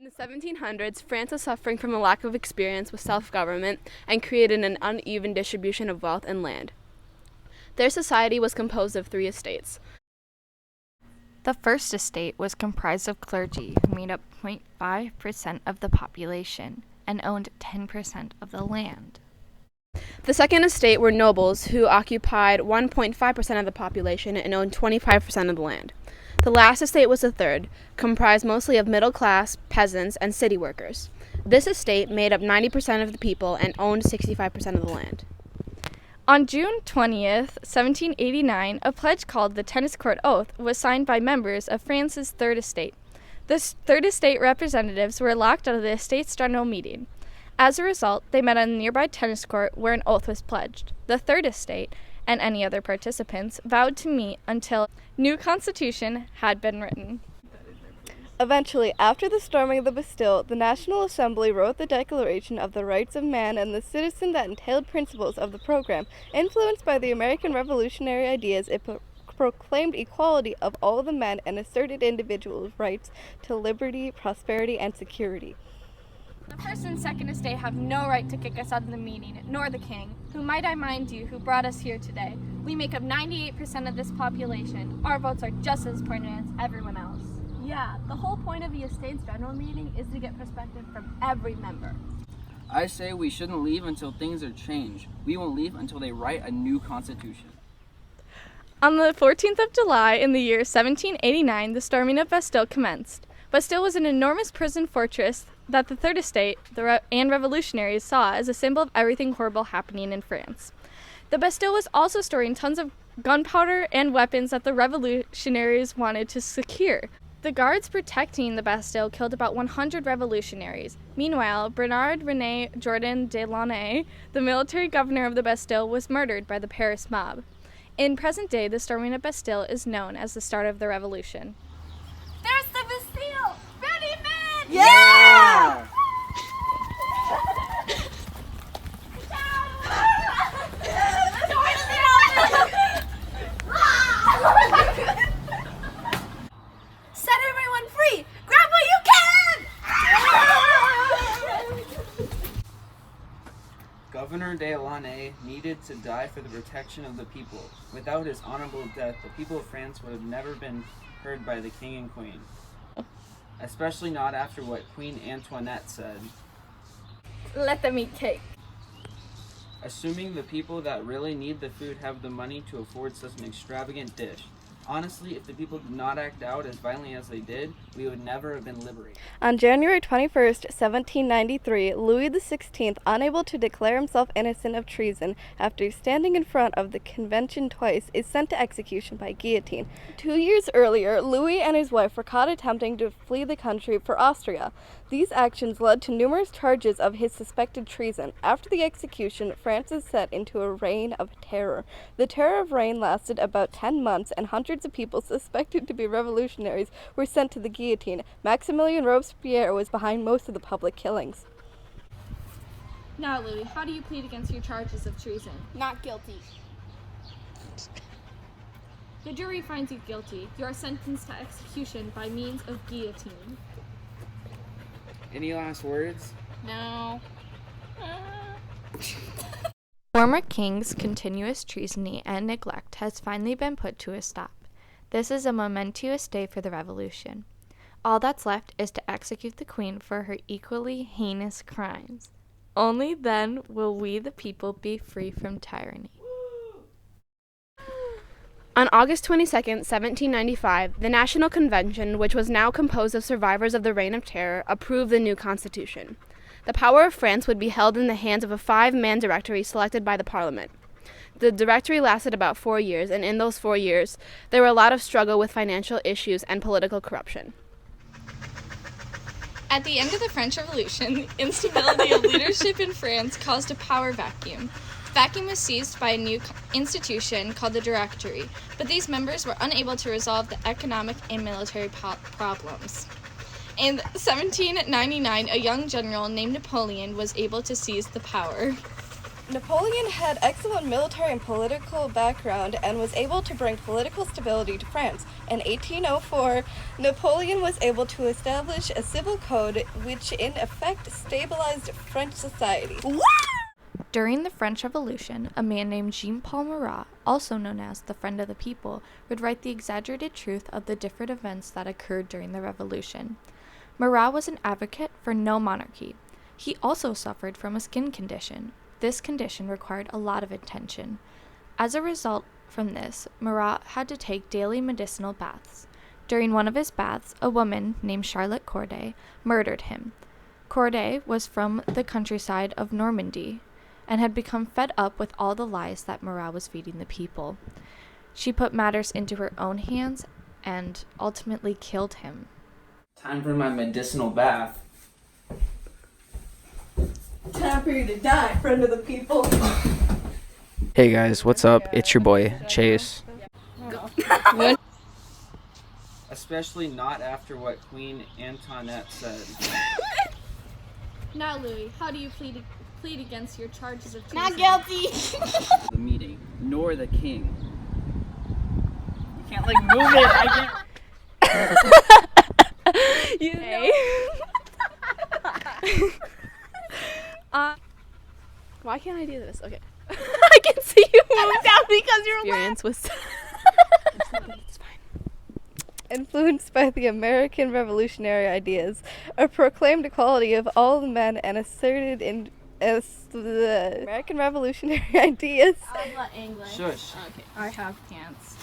In the 1700s, France was suffering from a lack of experience with self-government and created an uneven distribution of wealth and land. Their society was composed of three estates. The first estate was comprised of clergy who made up 0.5% of the population and owned 10% of the land. The second estate were nobles who occupied 1.5% of the population and owned 25% of the land. The last estate was the third, comprised mostly of middle class, peasants, and city workers. This estate made up 90% of the people and owned 65% of the land. On June 20th, 1789, a pledge called the Tennis Court Oath was signed by members of France's Third Estate. The Third Estate representatives were locked out of the estate's general meeting. As a result, they met on a nearby tennis court where an oath was pledged. The Third Estate, and any other participants, vowed to meet until a new constitution had been written. Eventually, after the storming of the Bastille, the National Assembly wrote the Declaration of the Rights of Man and the Citizen that entailed principles of the program. Influenced by the American revolutionary ideas, it proclaimed equality of all the men and asserted individuals' rights to liberty, prosperity, and security. The First and Second Estate have no right to kick us out of the meeting, nor the king, who, might I mind you, who brought us here today. We make up 98% of this population. Our votes are just as important as everyone else. Yeah, the whole point of the estate's general meeting is to get perspective from every member. I say we shouldn't leave until things are changed. We won't leave until they write a new constitution. On the 14th of July in the year 1789, the storming of Bastille commenced. Bastille was an enormous prison fortress that the Third Estate and revolutionaries saw as a symbol of everything horrible happening in France. The Bastille was also storing tons of gunpowder and weapons that the revolutionaries wanted to secure. The guards protecting the Bastille killed about 100 revolutionaries. Meanwhile, Bernard René Jourdan de Launay, the military governor of the Bastille, was murdered by the Paris mob. In present day, the storming of Bastille is known as the start of the revolution. There's the Bastille! Ready, men! Yeah! Set everyone free! Grab what you can! Governor de Launay needed to die for the protection of the people. Without his honorable death, the people of France would have never been heard by the king and queen. Especially not after what Queen Antoinette said. Let them eat cake. Assuming the people that really need the food have the money to afford such an extravagant dish. Honestly, if the people did not act out as violently as they did, we would never have been liberated. On January 21st, 1793, Louis XVI, unable to declare himself innocent of treason after standing in front of the convention twice, is sent to execution by guillotine. 2 years earlier, Louis and his wife were caught attempting to flee the country for Austria. These actions led to numerous charges of his suspected treason. After the execution, France is set into a reign of terror. The terror of reign lasted about 10 months, and hundreds of people suspected to be revolutionaries were sent to the guillotine. Maximilien Robespierre was behind most of the public killings. Now, Louis, how do you plead against your charges of treason? Not guilty. The jury finds you guilty. You are sentenced to execution by means of guillotine. Any last words? No. Former king's continuous treason and neglect has finally been put to a stop. This is a momentous day for the revolution. All that's left is to execute the queen for her equally heinous crimes. Only then will we the people be free from tyranny. On August 22, 1795, the National Convention, which was now composed of survivors of the Reign of Terror, approved the new constitution. The power of France would be held in the hands of a 5-man directory selected by the Parliament. The directory lasted about 4 years, and in those 4 years, there were a lot of struggle with financial issues and political corruption. At the end of the French Revolution, instability of leadership in France caused a power vacuum. The vacuum was seized by a new institution called the Directory, but these members were unable to resolve the economic and military problems. In 1799, a young general named Napoleon was able to seize the power. Napoleon had excellent military and political background and was able to bring political stability to France. In 1804, Napoleon was able to establish a civil code which in effect stabilized French society. During the French Revolution, a man named Jean-Paul Marat, also known as the Friend of the People, would write the exaggerated truth of the different events that occurred during the Revolution. Marat was an advocate for no monarchy. He also suffered from a skin condition. This condition required a lot of attention. As a result from this, Marat had to take daily medicinal baths. During one of his baths, a woman named Charlotte Corday murdered him. Corday was from the countryside of Normandy and had become fed up with all the lies that Marat was feeding the people. She put matters into her own hands and ultimately killed him. Time for my medicinal bath. Time for you to die, friend of the people. Hey guys, what's up? It's your boy, Chase. Especially not after what Queen Antoinette said. Now, Louis, how do you plead against your charges of treason? Not guilty. The meeting, nor the king. You can't move it. I can't. Why can't I do this? Okay. I can see you move down because you're Experience was. It's fine. Influenced by the American revolutionary ideas, a proclaimed equality of all men and asserted in as the American revolutionary ideas. English. Shush. Okay, I have pants.